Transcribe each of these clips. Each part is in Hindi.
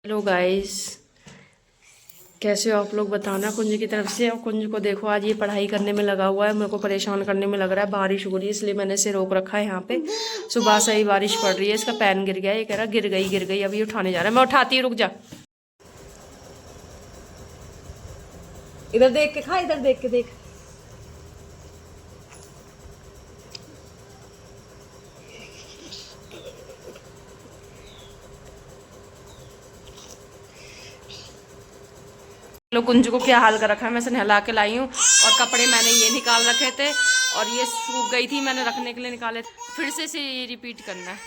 हेलो गाइस, कैसे हो आप लोग? बताना कुंज की तरफ से। और कुंज को देखो, आज ये पढ़ाई करने में लगा हुआ है, मेरे को परेशान करने में लग रहा है। बारिश हो रही है इसलिए मैंने इसे रोक रखा है यहाँ पे। सुबह से ही बारिश पड़ रही है, इसका पैन गिर गया है। ये कह रहा गिर गई। अभी उठाने जा रहा है, मैं उठाती हूँ, रुक जा। इधर देख के खा, इधर देख के देख। लो, कुंजू को क्या हाल कर रखा है। मैं इसे नहला के लाई हूँ और कपड़े मैंने ये निकाल रखे थे और ये सूख गई थी, मैंने रखने के लिए निकाले थे। फिर से इसे ये रिपीट करना है।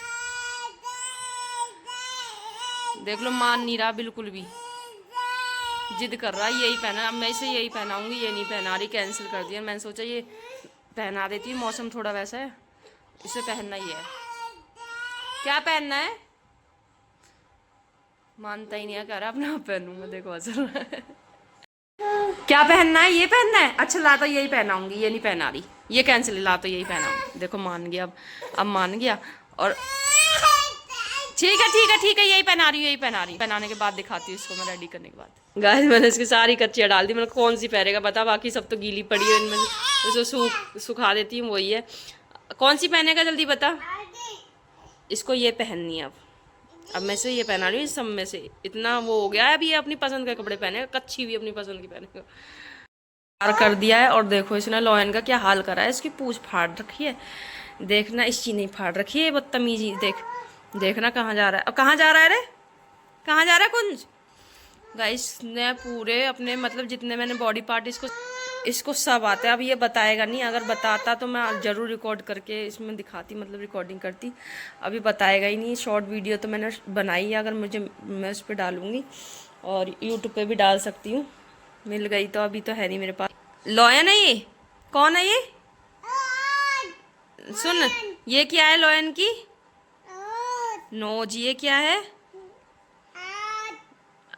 देख लो, मान नहीं रहा बिल्कुल भी, जिद कर रहा है यही पहना। अब मैं इसे यही पहनाऊंगी, ये नहीं पहना रही, कैंसिल कर दिया। मैंने सोचा ये पहना देती हूँ, मौसम थोड़ा वैसा है, इसे पहनना ही है। क्या पहनना है? मानता ही नहीं है, कह रहा अपना पहनूं मैं। देखो असल क्या पहनना है? ये पहनना है। अच्छा ला, तो यही पहनाऊंगी, ये नहीं पहना रही, ये कैंसिल। ला तो यही पहनाऊंगी। देखो मान गया, अब मान गया। और ठीक है ठीक है ठीक है, यही पहना रही हूँ, यही पहना रही हूँ। पहनाने के बाद दिखाती हूँ इसको मैं, रेडी करने के बाद। गाइस, मैंने इसकी सारी कच्चियाँ डाल दी। मैंने कौन सी पहनेगा बता, बाकी सब तो गीली पड़ी है। इनमें उसको सुखा देती हूँ, वही है। कौन सी पहनेगा जल्दी बता। इसको ये पहननी है अब मैं इसे ये पहना रही हूँ। सब में से इतना वो हो गया है, अभी ये अपनी पसंद के कपड़े पहनेगा, कच्ची भी अपनी पसंद की पहनेगा। पार कर दिया है। और देखो इसने लॉयन का क्या हाल करा है, इसकी पूंछ फाड़ रखी है। देखना, इसकी नहीं फाड़ रखी है, बदतमीजी। देखना कहाँ जा रहा है, और कहाँ जा रहा है रे, कहाँ जा रहा है कुंज। गाइस ने पूरे अपने मतलब जितने मैंने बॉडी पार्ट इसको सब आता है। अब ये बताएगा नहीं, अगर बताता तो मैं ज़रूर रिकॉर्ड करके इसमें दिखाती, मतलब रिकॉर्डिंग करती। अभी बताएगा ही नहीं। शॉर्ट वीडियो तो मैंने बनाई है, अगर मुझे मैं उस पर डालूँगी और यूट्यूब पे भी डाल सकती हूँ, मिल गई तो। अभी तो है नहीं मेरे पास। लॉयन है ये? कौन है ये? सुन, ये क्या है लॉयन की? नोज। ये क्या है?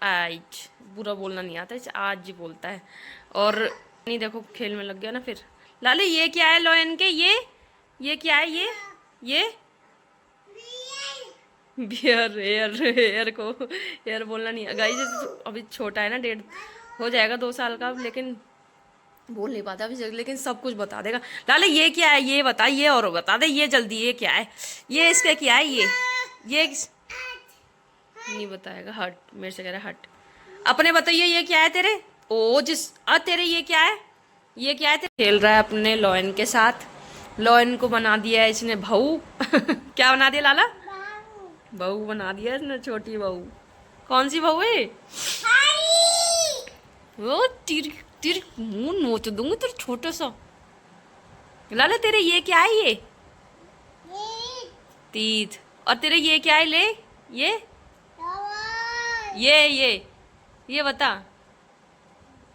आज बुरा बोलना नहीं आता इसे, आज बोलता है। और नहीं, देखो खेल में लग गया ना फिर। लाले ये क्या है लॉयन के? ये क्या है? ये बियर। हेयर को हेयर बोलना नहीं। गाइस अभी छोटा है ना, 1.5 हो जाएगा 2 साल का, लेकिन बोल नहीं पाता अभी, लेकिन सब कुछ बता देगा। लाले ये क्या है? ये बता, ये और बता दे, ये जल्दी। ये क्या है? ये इसका क्या है? ये नहीं बताएगा। हट, मेरे से कह रहा है हट। अपने बताइए, ये क्या है तेरे? ओ जिस तेरे ये क्या है? ये क्या है तेरे? खेल रहा है अपने लॉयन के साथ। लॉयन को बना दिया है इसने बहू क्या बना दिया लाला? बहू बना दिया इसने, छोटी बहू। कौन सी बहू है? वो तिर तिर मुंह नोच दूंगी तेरे, छोटा सा। लाला तेरे ये क्या है? ये तीत। और तेरे ये क्या है? ले ये ये बता।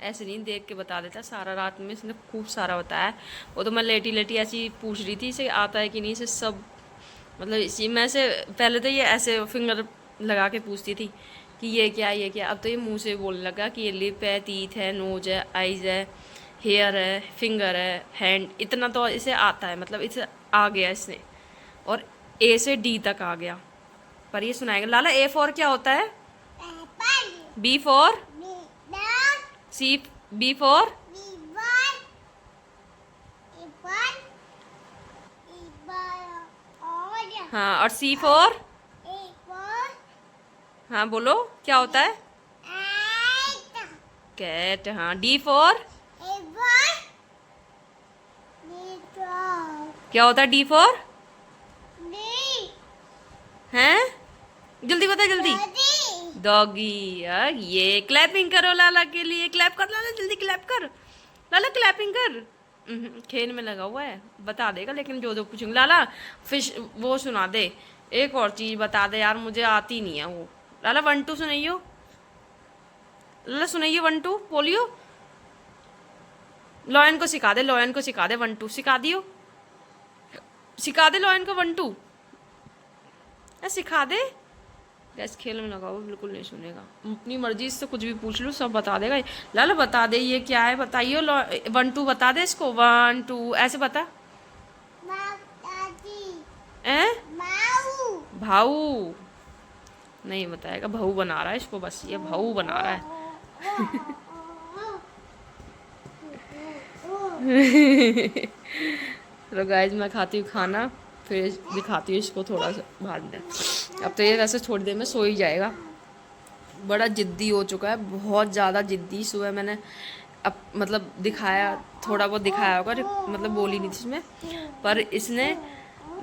ऐसे नहीं, देख के बता देता। सारा रात में इसने खूब सारा बताया। वो तो मैं लेटी लेटी ऐसी पूछ रही थी इसे आता है कि नहीं, इसे सब मतलब इसी मैं से पहले तो ये ऐसे फिंगर लगा के पूछती थी कि ये क्या है, ये क्या। अब तो ये मुंह से बोलने लगा कि ये लिप है, टीथ है, नोज है, आइज है, हेयर है, फिंगर है, हैंड। इतना तो इसे आता है, मतलब इसे आ गया इसने। और ए से डी तक आ गया। पर ये सुनाएगा। लाला ए फॉर क्या होता है? B for? C? B for? हाँ, और सी फॉर? हाँ बोलो, क्या होता है? कैट। हाँ, डी फॉर? क्या होता है डी फॉर? हैं? जल्दी बता जल्दी। डॉगी। यार ये क्लैपिंग करो लाला के लिए, क्लैप कर लाला, जल्दी क्लैप कर लाला, क्लैपिंग कर। खेल में लगा हुआ है, बता देगा। लेकिन जो जो पूछूंगी लाला, फिश वो सुना दे। एक और चीज बता दे यार, मुझे आती नहीं है वो। लाला 1 2 सुनाइयो। लाला सुनाइए 1 2 बोलियो। लॉयन को सिखा दे, लॉयन को सिखा दे 1 2 सिखा दियो। सिखा दे लॉयन को 1 2 सिखा दे। गैस खेल में लगा हुआ, बिल्कुल नहीं सुनेगा। अपनी मर्जी से कुछ भी पूछ लो, सब बता देगा। लाला बता दे ये क्या है, बताइए। 1 2 बता दे इसको, 1 2 ऐसे बता। भाऊ। नहीं बताएगा, बहू बना रहा है इसको, बस ये बहू बना रहा है। तो गाइस मैं खाती हूँ खाना, फिर दिखाती हूँ इसको थोड़ा सा बाद में। अब तो ये वैसे थोड़ी देर में सो ही जाएगा, बड़ा जिद्दी हो चुका है, बहुत ज़्यादा जिद्दी। सुबह मैंने अब मतलब दिखाया, थोड़ा बहुत दिखाया होगा, मतलब बोली नहीं थी इसमें, पर इसने,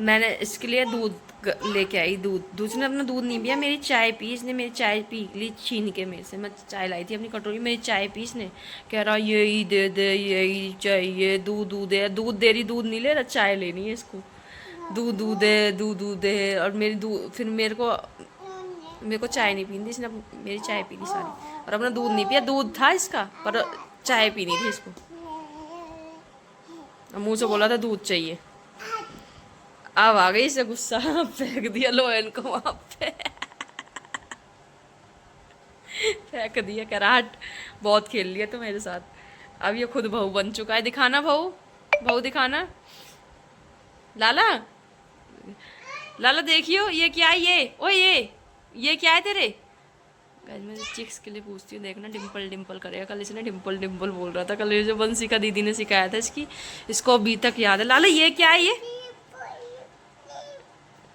मैंने इसके लिए दूध लेके आई, दूध उसने अपना दूध नहीं पिया, मेरी चाय पी इसने, मेरी चाय पी ली छीन के मेरे से। मैं चाय लाई थी अपनी कटोरी, मेरी चाय पी इसने, कह रहा यही दे दे, यही चाहिए, दूध दूध दे, दूध दे रही, दूध नहीं ले रहा, चाय लेनी है इसको, दूध दूध दे, दूध दूध दे। और मेरी दूध, फिर मेरे को चाय नहीं पीनी थी, इसने मेरी चाय पी ली सारी, और अपना दूध नहीं पिया, दूध था इसका पर चाय पीनी थी इसको, मुंह से बोला था दूध चाहिए। अब आ गई इसे गुस्सा, फेंक दिया लोयन को वहां पे। फेंक दिया, कह रहा हट, बहुत खेल लिया तो मेरे साथ। अब ये खुद बहू बन चुका है, दिखाना बहू, बहू दिखाना। लाला, लाला देखियो ये क्या है, ये ओ ये क्या है तेरे। गाइस मैं चिक्स के लिए पूछती हूँ, देखना डिम्पल डिम्पल करेगा। कल इसने डिम्पल डिम्पल बोल रहा था, कल ये जो बंसी का दीदी ने सिखाया था इसको अभी तक याद है। लाला ये क्या है, ये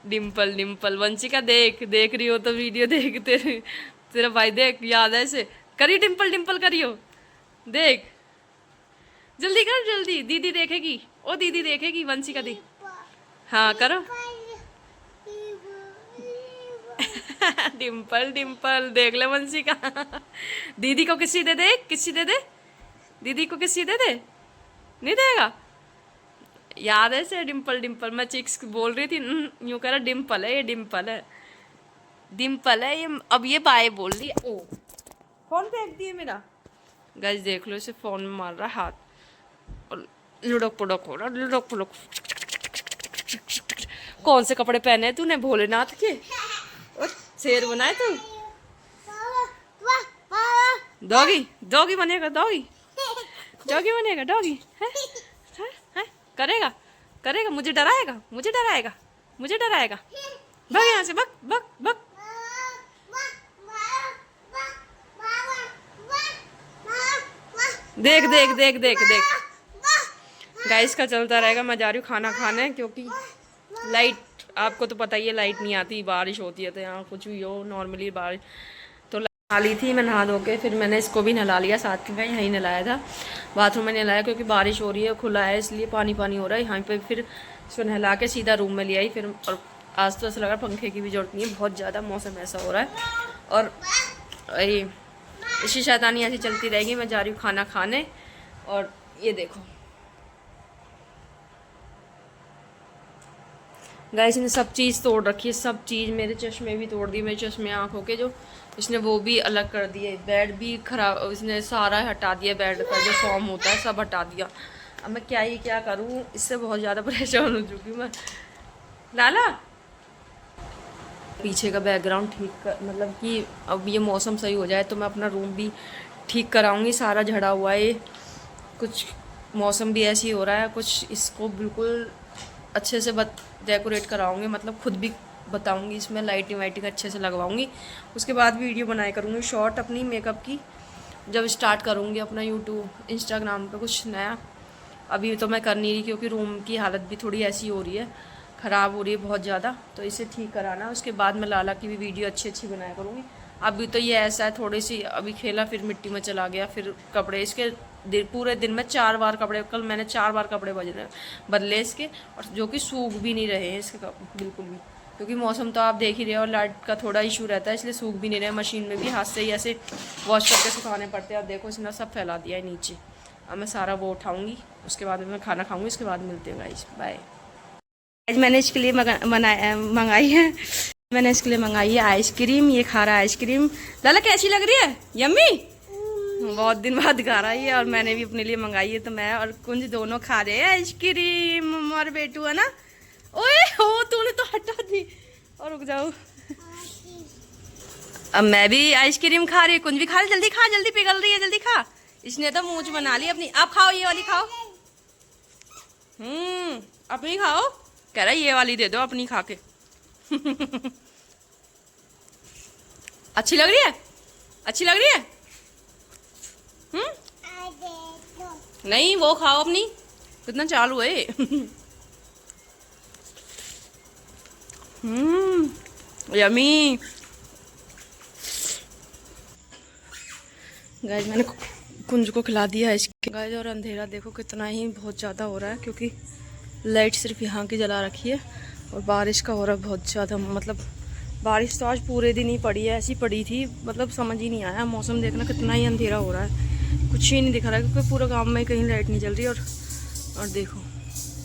डिम्पल डिम्पल। वंशिका देख रही हो तो वीडियो देख, तेरा भाई देख, याद है इसे, करियो डिम्पल डिम्पल करियो, देख जल्दी कर, जल्दी दीदी देखेगी, ओ दीदी देखेगी, वंशिका दी, हाँ करो। डिम्पल डिम्पल देख ले वंशिका। दीदी को किसी दे दे, किसी दे दे, दीदी को किसी दे दे, नहीं देगा, याद है से डिम्पल डिम्पल। मैं चिक्स बोल रही थी, यूं कह रहा डिम्पल है, ये डिम्पल है, डिम्पल है ये। अब ये बाय बोल रही है, ओ फोन फेंक दिए मेरा। गाइस देख लो, इसे फोन में मार रहा हाथ, और लुढ़क पुढ़क हो रहा, लुढ़क पुढ़क। कौन से कपड़े पहने हैं तूने, भोलेनाथ के, और शेर बनाए तू, डॉगी डॉगी बनेगा, डॉगी डॉगी बनेगा, डॉगी है, करेगा करेगा, मुझे डराएगा, मुझे डराएगा, मुझे डराएगा, भाग यहाँ से, भाग भाग भाग। देख देख देख देख देख गाइस का चलता रहेगा। मैं जा रही हूँ खाना खाने, क्योंकि लाइट, आपको तो पता ही है लाइट नहीं आती, बारिश होती है तो यहाँ कुछ भी हो, नॉर्मली बारिश। तो नहा ली थी मैं, नहा धो के फिर मैंने इसको भी नहला लिया, साथ में यहीं नहलाया था, बाथरूम में नहलाया, क्योंकि बारिश हो रही है, खुला है इसलिए पानी पानी हो रहा है यहाँ पे। फिर इसको नहला के सीधा रूम में ले आई फिर। और आज तो ऐसा लगा पंखे की भी जरूरत नहीं है, बहुत ज़्यादा मौसम ऐसा हो रहा है, और इसी शैतानी ऐसी चलती रहेगी। मैं जा रही हूँ खाना खाने, और ये देखो गाइस ने सब चीज़ तोड़ रखी है, सब चीज़, मेरे चश्मे भी तोड़ दिए, मेरे चश्मे आँखों के जो इसने वो भी अलग कर दिए, बेड भी खराब, इसने सारा हटा दिया, बेड का जो फॉर्म होता है सब हटा दिया। अब मैं क्या करूँ, इससे बहुत ज़्यादा परेशान हो चुकी हूँ मैं। लाला पीछे का बैकग्राउंड ठीक कर, मतलब कि अब ये मौसम सही हो जाए तो मैं अपना रूम भी ठीक कराऊंगी। सारा झड़ा हुआ है, कुछ मौसम भी ऐसी हो रहा है, कुछ इसको बिल्कुल अच्छे से डेकोरेट कराऊंगी, मतलब खुद भी बताऊंगी, इसमें लाइटिंग वाइटिंग अच्छे से लगवाऊंगी। उसके बाद वीडियो बनाया करूँगी शॉर्ट अपनी मेकअप की, जब स्टार्ट करूँगी अपना यूट्यूब इंस्टाग्राम पे कुछ नया। अभी तो मैं कर नहीं रही, क्योंकि रूम की हालत भी थोड़ी ऐसी हो रही है, ख़राब हो रही है बहुत ज़्यादा, तो इसे ठीक कराना। उसके बाद मैं लाला की भी वीडियो अच्छी बनाया करूँगी। अभी तो ये ऐसा है, थोड़ी सी अभी खेला फिर मिट्टी में चला गया, फिर कपड़े इसके पूरे दिन में 4 बार कपड़े, कल मैंने 4 बार कपड़े बदले इसके, और जो कि सूख भी नहीं रहे हैं इसके बिल्कुल भी, क्योंकि मौसम तो आप देख ही रहे हो, लाइट का थोड़ा इशू रहता है, इसलिए सूख भी नहीं रहे। मशीन में भी हाथ से ही ऐसे वॉश करके सुखाने पड़ते हैं। अब देखो इसने सब फैला दिया है नीचे, अब मैं सारा वो उठाऊँगी, उसके बाद मैं खाना खाऊँगी, उसके बाद मिलते हैं गाइस, बाय। आज मैंने इसके लिए मंगाई है, मैंने इसके लिए मंगाई है आइसक्रीम, ये खा रहा है आइसक्रीम। लाला कैसी लग रही है, यम्मी, बहुत दिन बाद खा रहा है, और मैंने भी अपने लिए मंगाई है, तो मैं और कुंज दोनों खा रहे हैं आइसक्रीम, और बेटू है ना, ओए हो तूने तो हटा दी, और रुक जाओ, अब मैं भी आइसक्रीम खा रही हूँ, कुंज भी खा रही, जल्दी खा, जल्दी पिघल रही है, जल्दी खा। इसने तो मूंछ बना ली अपनी, आप खाओ, ये वाली खाओ, अपनी खाओ, कह रहा है ये वाली दे दो अपनी खा के। अच्छी लग रही है? अच्छी लग रही है? नहीं, वो खाओ अपनी। कितना चालू है। यमी। गाइस मैंने कुंज को खिला दिया है इसके। गाइस और अंधेरा देखो कितना ही बहुत ज़्यादा हो रहा है, क्योंकि लाइट सिर्फ यहाँ की जला रखी है और बारिश का हो रहा है बहुत ज़्यादा। मतलब बारिश तो आज पूरे दिन ही पड़ी है, ऐसी पड़ी थी, मतलब समझ ही नहीं आया। मौसम देखना कितना ही अंधेरा हो रहा है, कुछ ही नहीं दिख रहा है, क्योंकि पूरे गाँव में कहीं लाइट नहीं जल रही। और देखो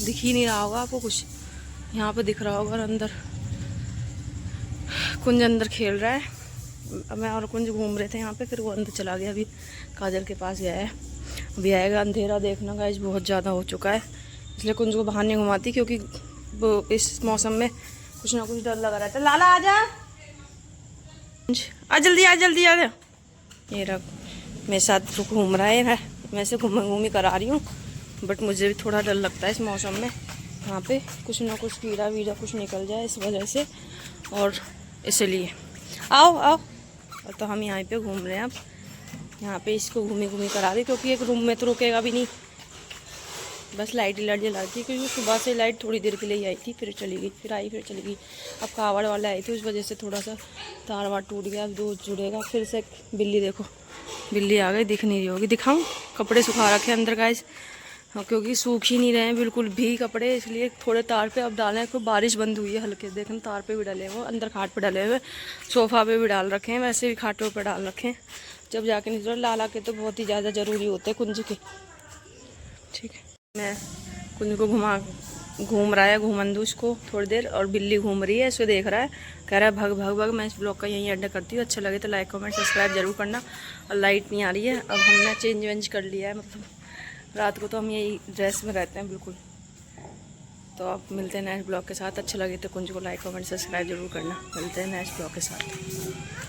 दिख ही नहीं रहा होगा आपको कुछ, यहाँ पर दिख रहा होगा। और अंदर कुंज अंदर खेल रहा है, मैं और कुंज घूम रहे थे यहाँ पे, फिर वो अंदर चला गया। अभी काजल के पास गया है, अभी आएगा। अंधेरा देखना गाइस बहुत ज़्यादा हो चुका है, इसलिए कुंज को बाहर नहीं घुमाती, क्योंकि वो इस मौसम में कुछ ना कुछ डर लगा रहता है। लाला आजा, आ जल्दी आ, जल्दी आ जा। ये रहा मेरे साथ तो घूम रहा है, मैं से घूमी करा रही हूँ, बट मुझे भी थोड़ा डर लगता है इस मौसम में। यहाँ पे कुछ ना कुछ कीड़ा वीड़ा कुछ निकल जाए इस वजह से, और इसलिए आओ आओ। और तो हम यहाँ पे घूम रहे हैं अब, यहाँ पे इसको घूमी करा रही, क्योंकि एक रूम में तो रुकेगा भी नहीं, बस लाइट जला रही थी, क्योंकि सुबह से लाइट थोड़ी देर के लिए आई थी, फिर चली गई, फिर आई फिर चली गई। अब कावड़ वाले आई थी, उस वजह से थोड़ा सा तार वार टूट गया, अब दूध जुड़ेगा फिर से। बिल्ली देखो, बिल्ली आ गई, दिख नहीं रही होगी, दिखाऊं? कपड़े सुखा रखे अंदर गाइस, क्योंकि सूख ही नहीं रहे हैं बिल्कुल भी कपड़े, इसलिए थोड़े तार पे अब डाले हैं। बारिश बंद हुई है हल्के, देखना तार पे भी डाले हैं, वो अंदर खाट पे डाले हुए, सोफ़ा पे भी डाल रखे हैं, वैसे भी खाटों पे डाल रखे हैं। जब जाके नहीं, लाला के तो बहुत ही ज़्यादा ज़रूरी होते हैं कुंज के। ठीक है, मैं कुंज को घूम रहा है घूमंदूस को थोड़ी देर, और बिल्ली घूम रही है, इसे देख रहा है, कह रहा है भग भग भग। मैं इस ब्लॉग का यहीं एंड करती हूँ। अच्छा लगे तो लाइक कमेंट सब्सक्राइब जरूर करना। और लाइट नहीं आ रही है, अब हमने चेंज वेंज कर लिया है, मतलब रात को तो हम यही ड्रेस में रहते हैं बिल्कुल। तो अब मिलते हैं नेक्स्ट ब्लॉग के साथ। अच्छा लगे तो कुंज को लाइक कमेंट सब्सक्राइब जरूर करना। मिलते हैं नेक्स्ट ब्लॉग के साथ।